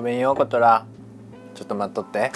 めんよことら。ちょっと待っとって。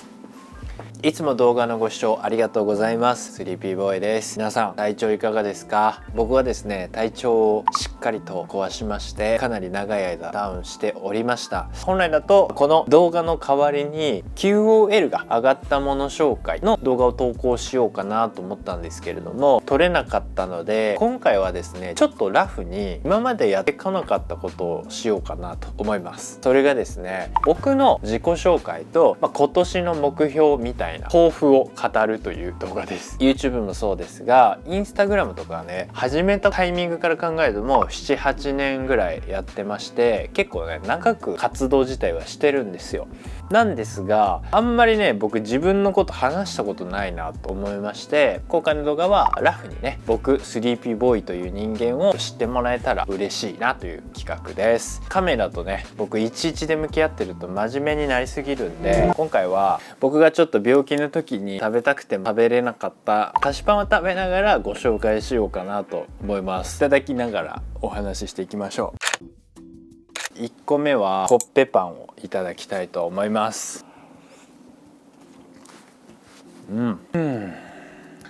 いつも動画のご視聴ありがとうございます。スリーピーボーイです。皆さん体調いかがですか？僕はですね、体調をしっかりと壊しまして、かなり長い間ダウンしておりました。本来だとこの動画の代わりに QOL が上がったもの紹介の動画を投稿しようかなと思ったんですけれども、撮れなかったので、今回はですね、ちょっとラフに今までやってこなかったことをしようかなと思います。それがですね、僕の自己紹介と、今年の目標みたいな抱負を語るという動画です。 YouTube もそうですが、Instagram とかね、始めたタイミングから考えるともう 7,8 年ぐらいやってまして、結構ね長く活動自体はしてるんですよ。なんですが、あんまりね僕自分のこと話したことないなと思いまして、今回の動画はラフにね、僕スリーピーボーイという人間を知ってもらえたら嬉しいなという企画です。カメラとね、僕いちいちで向き合ってると真面目になりすぎるんで、今回は僕がちょっと病気の時に食べたくて食べれなかった菓子パンを食べながらご紹介しようかなと思います。いただきながらお話ししていきましょう。1個目はコッペパンをいただきたいと思います。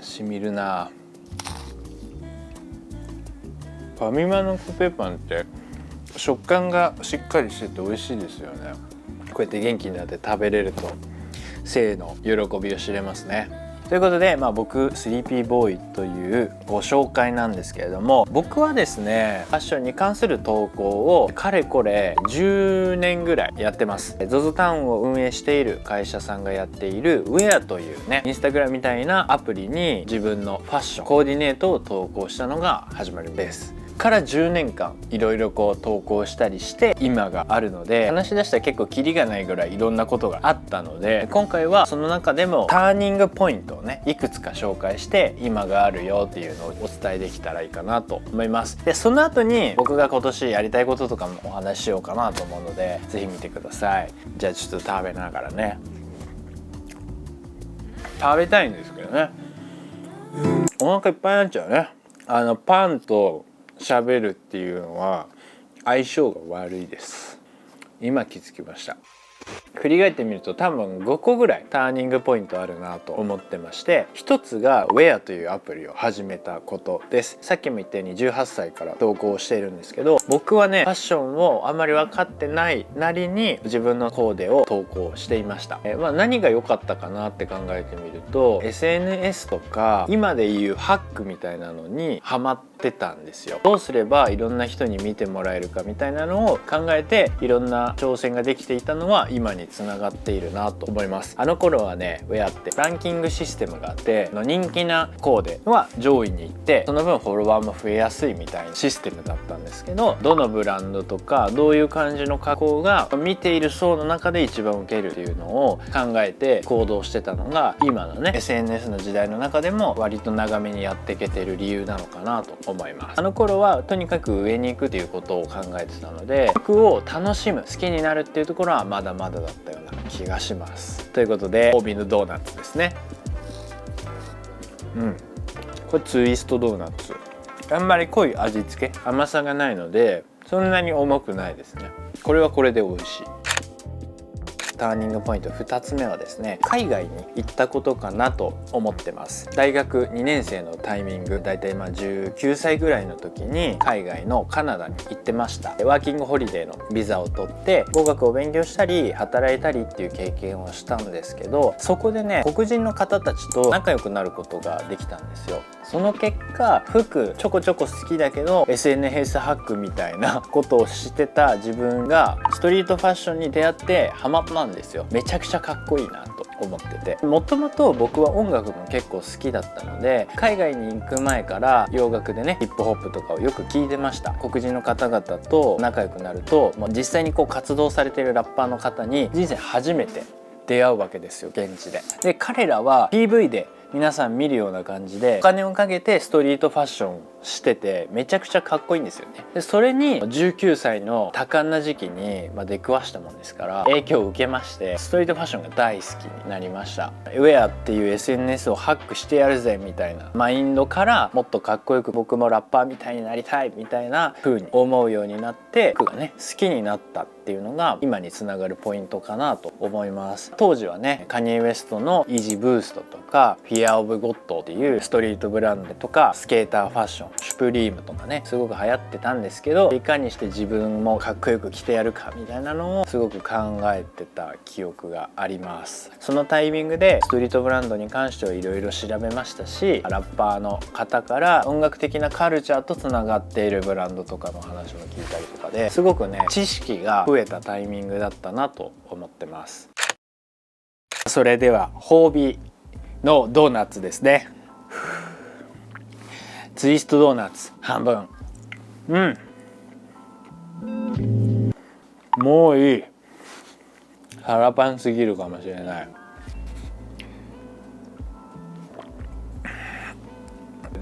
しみるな。ファミマのコッペパンって食感がしっかりしてて美味しいですよね。こうやって元気になって食べれると生の喜びを知れますね。ということで、僕スリーピーボーイというご紹介なんですけれども、僕はですね、ファッションに関する投稿をかれこれ10年ぐらいやってます。 ZOZO タウンを運営している会社さんがやっているウェアというね、インスタグラムみたいなアプリに自分のファッションコーディネートを投稿したのが始まりです。から10年間いろいろ投稿したりして今があるので、話し出したら結構キリがないぐらいいろんなことがあったので、今回はその中でもターニングポイントをね、いくつか紹介して今があるよっていうのをお伝えできたらいいかなと思います。でその後に僕が今年やりたいこととかもお話ししようかなと思うので、是非見てください。じゃあちょっと食べながらね、食べたいんですけどね、お腹いっぱいになっちゃうね。パンと喋るっていうのは相性が悪いです。今気づきました。振り返ってみると多分5個ぐらいターニングポイントあるなと思ってまして、一つが Wear というアプリを始めたことです。さっきも言ったように18歳から投稿しているんですけど、僕はねファッションをあまり分かってないなりに自分のコーデを投稿していました。何が良かったかなって考えてみると、 SNS とか今でいうハックみたいなのにハマってたんですよ。どうすればいろんな人に見てもらえるかみたいなのを考えて、いろんな挑戦ができていたのは今につながっているなと思います。あの頃はね、ウェアってランキングシステムがあって、人気なコーデは上位に行って、その分フォロワーも増えやすいみたいなシステムだったんですけど、どのブランドとかどういう感じの加工が見ている層の中で一番受けるっていうのを考えて行動してたのが、今のね SNS の時代の中でも割と長めにやっていけてる理由なのかなと思います。あの頃はとにかく上に行くということを考えてたので、服を楽しむ、好きになるっていうところはまだまだだったような気がします。ということで帯のドーナツですね。これツイストドーナツ、あんまり濃い味付け、甘さがないのでそんなに重くないですね。これはこれで美味しい。ターニングポイント2つ目はですね、海外に行ったことかなと思ってます。大学2年生のタイミング、だいたい19歳ぐらいの時に海外のカナダに行ってました。ワーキングホリデーのビザを取って語学を勉強したり働いたりっていう経験をしたんですけど、そこでね黒人の方たちと仲良くなることができたんですよ。その結果、服ちょこちょこ好きだけど SNS ハックみたいなことをしてた自分がストリートファッションに出会ってハマったんですよ。めちゃくちゃかっこいいなと思ってて、もともと僕は音楽も結構好きだったので、海外に行く前から洋楽でねヒップホップとかをよく聞いてました。黒人の方々と仲良くなると、実際に活動されているラッパーの方に人生初めて出会うわけですよ、現地で。で彼らは PV で皆さん見るような感じでお金をかけてストリートファッションしててめちゃくちゃかっこいいんですよね。でそれに19歳の多感な時期に、出くわしたもんですから影響を受けまして、ストリートファッションが大好きになりました。ウェアっていう SNS をハックしてやるぜみたいなマインドから、もっとかっこよく僕もラッパーみたいになりたいみたいな風に思うようになって、服がね好きになったっていうのが今につながるポイントかなと思います。当時はねカニエ・ウェストのイージーブーストとかフィア・オブ・ゴッドっていうストリートブランドとかスケーターファッションシュプリームとかねすごく流行ってたんですけど、いかにして自分もかっこよく着てやるかみたいなのをすごく考えてた記憶があります。そのタイミングでストリートブランドに関してはいろいろ調べましたし、ラッパーの方から音楽的なカルチャーとつながっているブランドとかの話も聞いたりとかですごくね知識が増えたタイミングだったなと思ってます。それでは褒美のドーナツですね。ツイストドーナツ半分。もういい。腹パンすぎるかもしれない。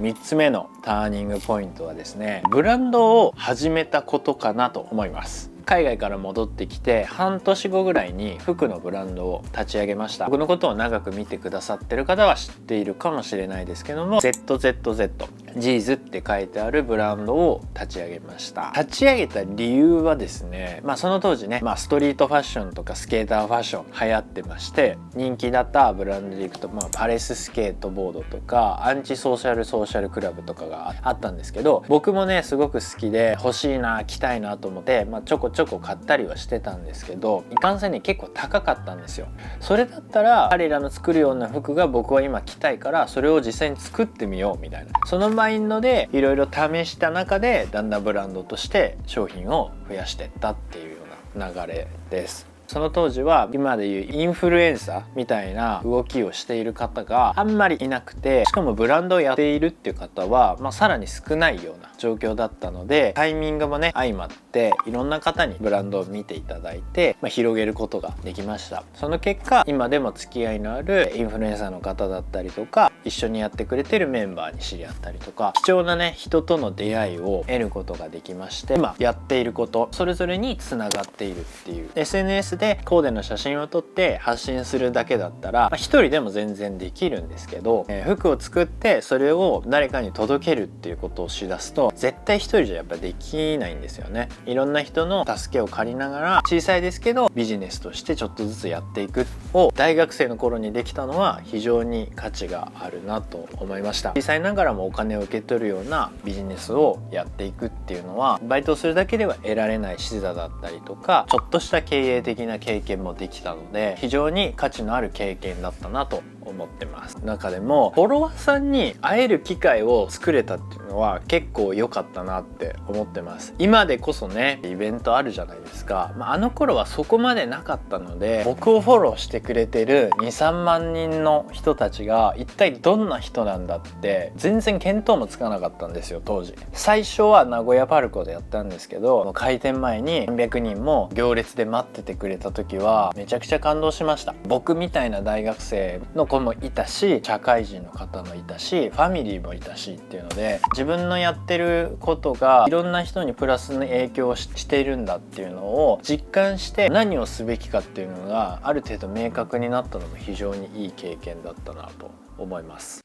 3つ目のターニングポイントはですね、ブランドを始めたことかなと思います。海外から戻ってきて半年後ぐらいに服のブランドを立ち上げました。僕のことを長く見てくださってる方は知っているかもしれないですけども、 ZZZ ジーズって書いてあるブランドを立ち上げました。立ち上げた理由はですね、その当時ね、ストリートファッションとかスケーターファッション流行ってまして、人気だったブランドでいくと、パレススケートボードとかアンチソーシャルクラブとかがあったんですけど、僕もねすごく好きで欲しいな着たいなと思って、ちょこちょこ買ったりはしてたんですけど、いかんせんに結構高かったんですよ。それだったら彼らの作るような服が僕は今着たいから、それを実際に作ってみようみたいな、そのマインドでいろいろ試した中でだんだんブランドとして商品を増やしていったっていうような流れです。その当時は今でいうインフルエンサーみたいな動きをしている方があんまりいなくて、しかもブランドをやっているっていう方は、さらに少ないような状況だったので、タイミングもね相まっていろんな方にブランドを見ていただいて、広げることができました。その結果今でも付き合いのあるインフルエンサーの方だったりとか、一緒にやってくれてるメンバーに知り合ったりとか、貴重なね人との出会いを得ることができまして、今やっていることそれぞれにつながっているっていう、 SNS でコーデの写真を撮って発信するだけだったら一人でも全然できるんですけど、服を作ってそれを誰かに届けるっていうことをしだすと絶対一人じゃやっぱできないんですよね。いろんな人の助けを借りながら小さいですけどビジネスとしてちょっとずつやっていくを大学生の頃にできたのは非常に価値があるなと思いました。小さいながらもお金を受け取るようなビジネスをやっていくっていうのはバイトをするだけでは得られない視座だったりとか、ちょっとした経営的な経験もできたので非常に価値のある経験だったなと思ってます。中でもフォロワーさんに会える機会を作れたっていうのは結構良かったなって思ってます。今でこそねイベントあるじゃないですか。あの頃はそこまでなかったので、僕をフォローしてくれてる 2,3 万人の人たちが一体どんな人なんだって全然見当もつかなかったんですよ当時。最初は名古屋パルコでやったんですけど、開店前に300人も行列で待っててくれた時はめちゃくちゃ感動しました。僕みたいな大学生の子もいたし、社会人の方もいたし、ファミリーもいたしっていうので、自分のやってることがいろんな人にプラスの影響をしているんだっていうのを実感して、何をすべきかっていうのがある程度明確になったのも非常にいい経験だったなと思います。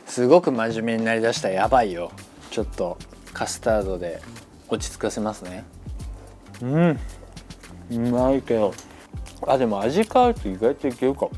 すごく真面目になりだした。やばいよ。ちょっとカスタードで落ち着かせますね。うまいけど、でも味変わると意外といけるかも。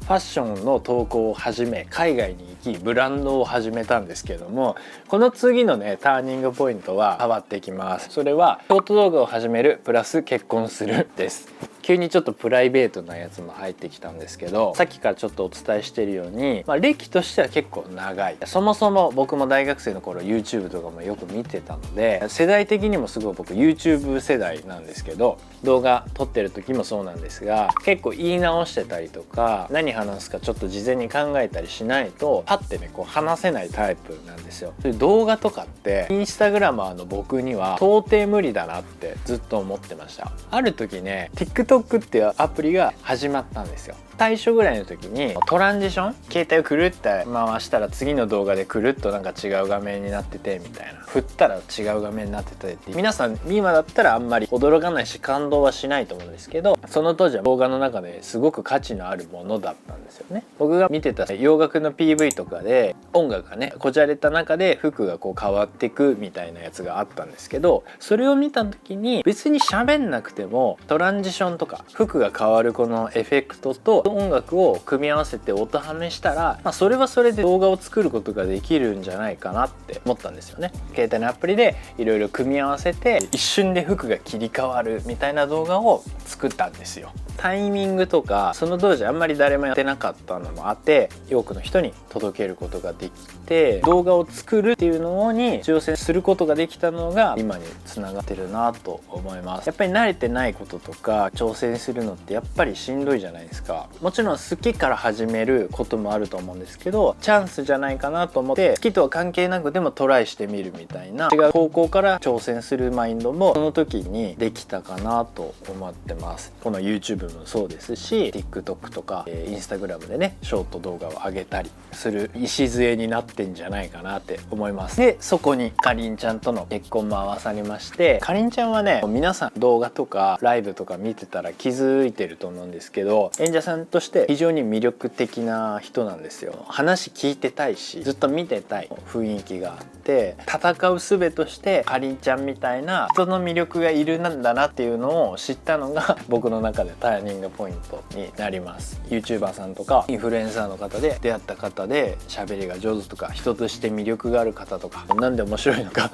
ファッションの投稿を始め、海外に行きブランドを始めたんですけども、この次のねターニングポイントは変わってきます。それはショート動画を始めるプラス結婚するです。急にちょっとプライベートなやつも入ってきたんですけど、さっきからちょっとお伝えしているように、歴としては結構長い。そもそも僕も大学生の頃 YouTube とかもよく見てたので、世代的にもすごい僕 YouTube 世代なんですけど、動画撮ってる時もそうなんですが、結構言い直してたりとか何話すかちょっと事前に考えたりしないとパッてね話せないタイプなんですよ。そういう動画とかってインスタグラマーの僕には到底無理だなってずっと思ってました。ある時ね TikTok TikTok っていうアプリが始まったんですよ。最初ぐらいの時にトランジション、携帯をくるって回したら次の動画でくるっとなんか違う画面になっててみたいな、振ったら違う画面になっててって、皆さん今だったらあんまり驚かないし感動はしないと思うんですけど、その当時は動画の中ですごく価値のあるものだったんですよね。僕が見てた洋楽の PV とかで音楽がねこじゃれた中で服がこう変わっていくみたいなやつがあったんですけど、それを見た時に別に喋んなくてもトランジションとか服が変わるこのエフェクトと音楽を組み合わせて音ハメしたら、それはそれで動画を作ることができるんじゃないかなって思ったんですよね。携帯のアプリでいろいろ組み合わせて一瞬で服が切り替わるみたいな動画を作ったんですよ。タイミングとかその当時あんまり誰もやってなかったのもあって、多くの人に届けることができて、動画を作るっていうのに挑戦することができたのが今につながってるなと思います。やっぱり慣れてないこととか挑戦するのってやっぱりしんどいじゃないですか。もちろん好きから始めることもあると思うんですけど、チャンスじゃないかなと思って好きとは関係なくでもトライしてみるみたいな違う方向から挑戦するマインドもその時にできたかなと思ってます。この YouTubeもそうですし TikTok とかInstagram でねショート動画を上げたりする礎になってんじゃないかなって思います。でそこにかりんちゃんとの結婚も合わさりまして、かりんちゃんはね皆さん動画とかライブとか見てたら気づいてると思うんですけど、演者さんとして非常に魅力的な人なんですよ。話聞いてたいしずっと見てたい雰囲気があって、戦う術としてかりんちゃんみたいな人の魅力がいるんだなっていうのを知ったのが僕の中でターニングポイントになります。 YouTuber さんとかインフルエンサーの方で出会った方で喋りが上手とか人として魅力がある方とかなんで面白いのか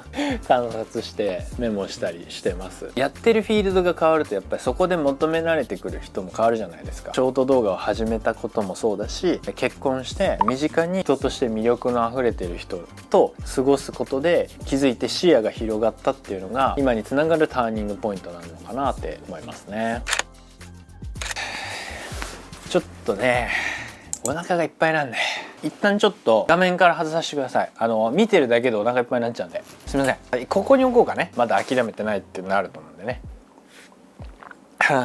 観察してメモしたりしてます。やってるフィールドが変わるとやっぱりそこで求められてくる人も変わるじゃないですか。ショート動画を始めたこともそうだし、結婚して身近に人として魅力のあふれてる人と過ごすことで気づいて視野が広がったっていうのが今につながるターニングポイントなのかなって思いますね。ちょっとねお腹がいっぱいなんで一旦ちょっと画面から外させてください。見てるだけでお腹いっぱいになっちゃうんですいません。ここに置こうかね。まだ諦めてないっていうのあると思うんでね。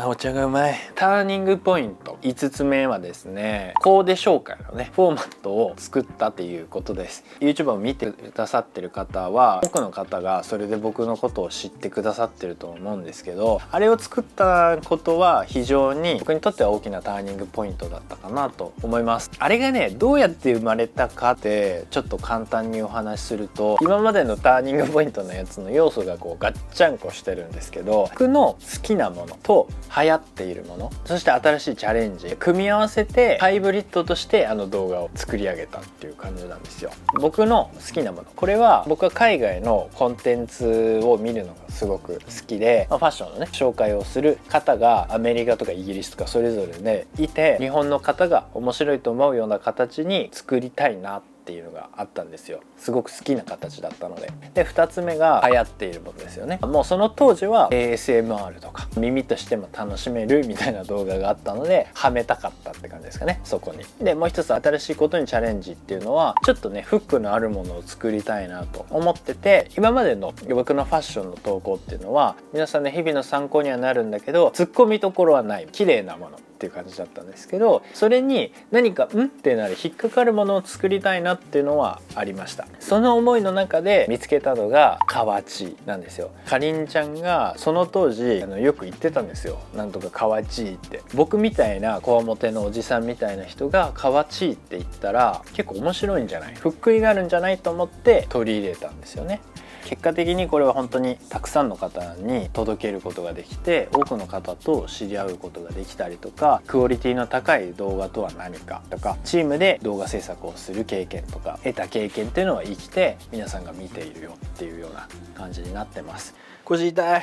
お茶がうまい。ターニングポイント5つ目はですね、コーデ紹介のねフォーマットを作ったっていうことです。 YouTube を見てくださってる方は多くの方がそれで僕のことを知ってくださってると思うんですけど、あれを作ったことは非常に僕にとっては大きなターニングポイントだったかなと思います。あれがねどうやって生まれたかってちょっと簡単にお話しすると、今までのターニングポイントのやつの要素がこうガッチャンコしてるんですけど、僕の好きなものと流行っているもの、そして新しいチャレンジ組み合わせてハイブリッドとしてあの動画を作り上げたっていう感じなんですよ。僕の好きなもの、これは僕は海外のコンテンツを見るのがすごく好きで、ファッションのね紹介をする方がアメリカとかイギリスとかそれぞれでいて、日本の方が面白いと思うような形に作りたいなっていうのがあったんですよ。すごく好きな形だったので。で2つ目が流行っているものですよね。もうその当時は ASMR とか耳としても楽しめるみたいな動画があったのではめたかったって感じですかね、そこに。でもう一つ新しいことにチャレンジっていうのはちょっとねフックのあるものを作りたいなと思ってて、今までの僕のファッションの投稿っていうのは皆さんね日々の参考にはなるんだけど突っ込みどころはない綺麗なものっていう感じだったんですけど、それに何かってなる引っかかるものを作りたいなっていうのはありました。その思いの中で見つけたのがカワチなんですよ。かりんちゃんがその当時よく言ってたんですよ。なんとかカワチって。僕みたいなこわもてのおじさんみたいな人がカワチって言ったら結構面白いんじゃない、ふっくりがあるんじゃないと思って取り入れたんですよね。結果的にこれは本当にたくさんの方に届けることができて、多くの方と知り合うことができたりとか、クオリティの高い動画とは何かとか、チームで動画制作をする経験とか得た経験っていうのは生きて皆さんが見ているよっていうような感じになってます。腰痛い。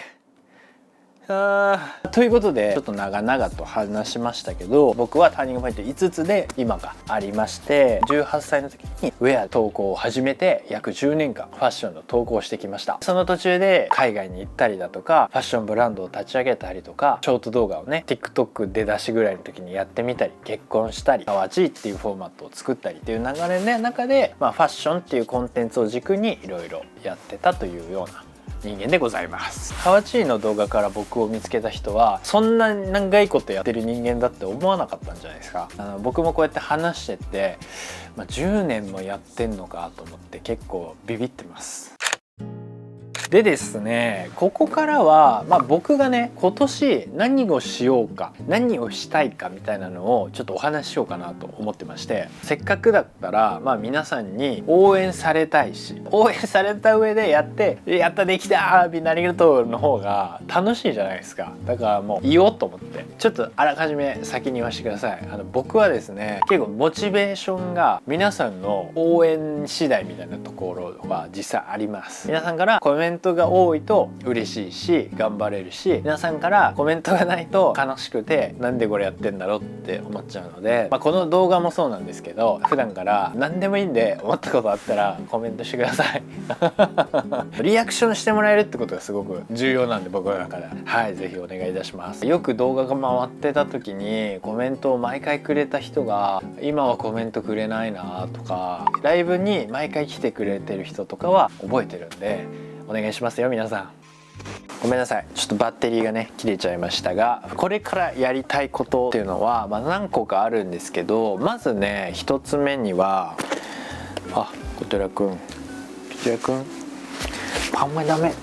ということでちょっと長々と話しましたけど、僕はターニングポイント5つで今がありまして、18歳の時にウェア投稿を始めて約10年間ファッションの投稿をしてきました。その途中で海外に行ったりだとか、ファッションブランドを立ち上げたりとか、ショート動画をね TikTok 出だしぐらいの時にやってみたり、結婚したり、カワチっていうフォーマットを作ったりっていう流れの中で、ファッションっていうコンテンツを軸にいろいろやってたというような人間でございます。かわちいの動画から僕を見つけた人はそんな長いことやってる人間だって思わなかったんじゃないですか。僕もこうやって話してて、10年もやってんのかと思って結構ビビってます。でですね、ここからは、僕がね今年何をしようか何をしたいかみたいなのをちょっとお話ししようかなと思ってまして、せっかくだったら皆さんに応援されたいし、応援された上でやって「やったできたみんなありがとう」の方が楽しいじゃないですか。だからもう言おうと思ってちょっとあらかじめ先に言わせてください。僕はですね結構モチベーションが皆さんの応援次第みたいなところは実際あります。皆さんからコメントが多いと嬉しいし頑張れるし、皆さんからコメントがないと悲しくてなんでこれやってんだろうって思っちゃうので、この動画もそうなんですけど、普段から何でもいいんで思ったことあったらコメントしてくださいリアクションしてもらえるってことがすごく重要なんで僕の中ではい、ぜひお願いいたします。よく動画が回ってた時にコメントを毎回くれた人が今はコメントくれないなとか、ライブに毎回来てくれてる人とかは覚えてるんでお願いしますよ皆さん。ごめんなさい、ちょっとバッテリーがね切れちゃいましたが、これからやりたいことっていうのは、何個かあるんですけど、まずね一つ目には小寺くんパンはダメ。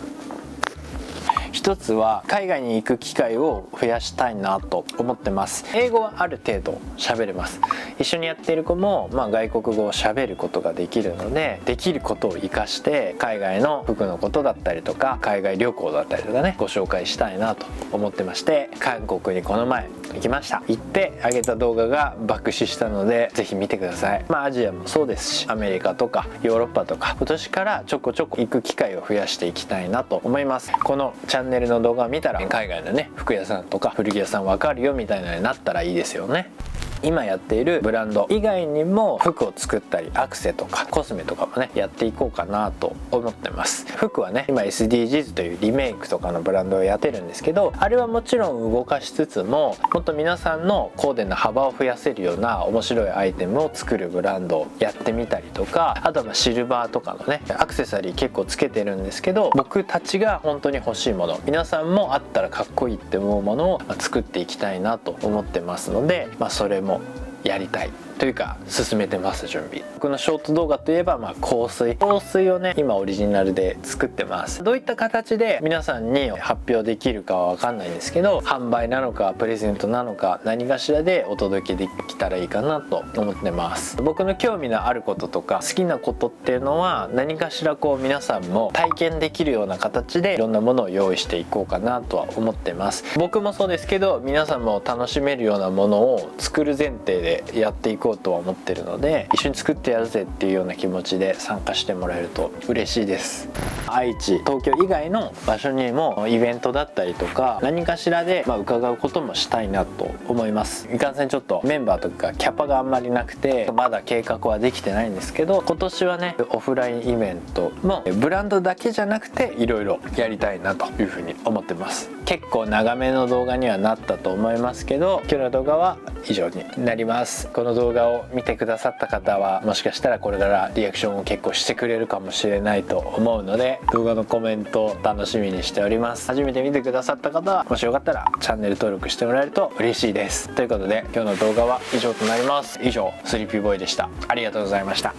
一つは海外に行く機会を増やしたいなと思ってます。英語はある程度喋れます。一緒にやっている子も、外国語を喋ることができるので、できることを活かして海外の服のことだったりとか海外旅行だったりとかねご紹介したいなと思ってまして、韓国にこの前行きました。行ってあげた動画が爆死したのでぜひ見てください。アジアもそうですしアメリカとかヨーロッパとか今年からちょこちょこ行く機会を増やしていきたいなと思います。このチャンネルの動画を見たら海外のね服屋さんとか古着屋さんわかるよみたいなのになったらいいですよね。今やっているブランド以外にも服を作ったりアクセとかコスメとかもねやっていこうかなと思ってます。服はね今 SDGs というリメイクとかのブランドをやってるんですけど、あれはもちろん動かしつつももっと皆さんのコーデの幅を増やせるような面白いアイテムを作るブランドをやってみたりとか、あとはシルバーとかのねアクセサリー結構つけてるんですけど、僕たちが本当に欲しいもの、皆さんもあったらかっこいいって思うものを作っていきたいなと思ってますので、それもやりたいというか進めてます準備。僕のショート動画といえば香水をね今オリジナルで作ってます。どういった形で皆さんに発表できるかは分かんないんですけど、販売なのかプレゼントなのか何かしらでお届けできたらいいかなと思ってます。僕の興味のあることとか好きなことっていうのは何かしら皆さんも体験できるような形でいろんなものを用意していこうかなとは思ってます。僕もそうですけど皆さんも楽しめるようなものを作る前提でやっていこうとは思ってるので、一緒に作ってやるぜっていうような気持ちで参加してもらえると嬉しいです。愛知、東京以外の場所にもイベントだったりとか何かしらで伺うこともしたいなと思います。いかんせんちょっとメンバーとかキャパがあんまりなくてまだ計画はできてないんですけど、今年はねオフラインイベントもブランドだけじゃなくていろいろやりたいなというふうに思ってます。結構長めの動画にはなったと思いますけど、今日の動画は以上になります。この動画を見てくださった方はもしかしたらこれからリアクションを結構してくれるかもしれないと思うので、動画のコメントを楽しみにしております。初めて見てくださった方はもしよかったらチャンネル登録してもらえると嬉しいです。ということで今日の動画は以上となります。以上スリーピーボーイでした。ありがとうございました。